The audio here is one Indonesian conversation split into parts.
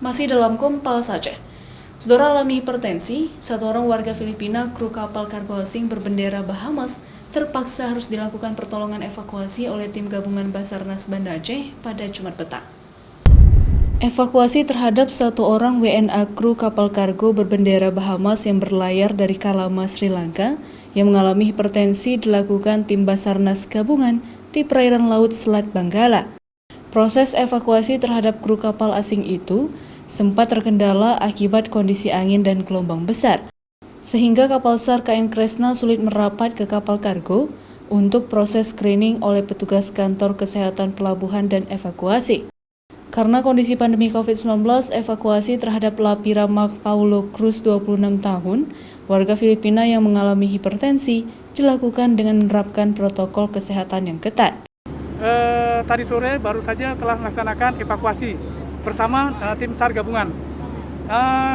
Masih dalam Kompas Aceh. Saudara alami hipertensi, satu orang warga Filipina kru kapal kargo asing berbendera Bahamas terpaksa harus dilakukan pertolongan evakuasi oleh tim gabungan Basarnas Banda Aceh pada Jumat petang. Evakuasi terhadap satu orang WNA kru kapal kargo berbendera Bahamas yang berlayar dari Kalama, Sri Lanka yang mengalami hipertensi dilakukan tim Basarnas gabungan di perairan Laut Selat Benggala. Proses evakuasi terhadap kru kapal asing itu sempat terkendala akibat kondisi angin dan gelombang besar, sehingga kapal SAR KN Kresna sulit merapat ke kapal kargo untuk proses screening oleh petugas kantor kesehatan pelabuhan dan evakuasi. Karena kondisi pandemi COVID-19, evakuasi terhadap Lapira Mark Paulo Cruz 26 tahun, warga Filipina yang mengalami hipertensi, dilakukan dengan menerapkan protokol kesehatan yang ketat. Tadi sore baru saja telah melaksanakan evakuasi bersama tim SAR gabungan.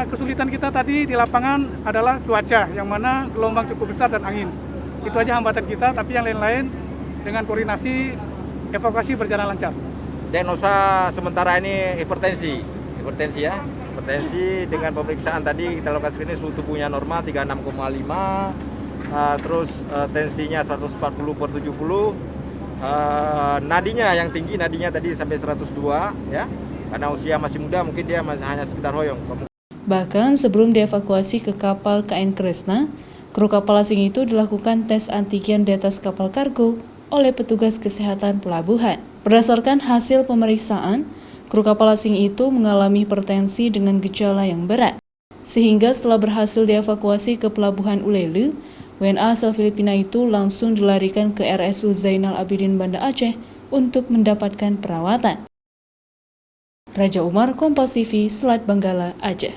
Kesulitan kita tadi di lapangan adalah cuaca, yang mana gelombang cukup besar dan angin. Itu aja hambatan kita, tapi yang lain-lain dengan koordinasi evakuasi berjalan lancar. Diagnosa sementara ini hipertensi ya. Hipertensi dengan pemeriksaan tadi kita lakukan screening, suhu tubuhnya normal 36,5, terus tensinya 140/70. Nadinya yang tinggi, nadinya tadi sampai 102 ya. Karena usia masih muda, mungkin dia hanya sekedar hoyong. Bahkan sebelum dievakuasi ke kapal KN Kresna, kru kapal asing itu dilakukan tes antigen di atas kapal kargo oleh petugas kesehatan pelabuhan. Berdasarkan hasil pemeriksaan, kru kapal asing itu mengalami hipertensi dengan gejala yang berat. Sehingga setelah berhasil dievakuasi ke pelabuhan Ulele, WNA asal Filipina itu langsung dilarikan ke RSU Zainal Abidin Banda Aceh untuk mendapatkan perawatan. Raja Umar, Kompas TV, Selat Benggala, Aceh.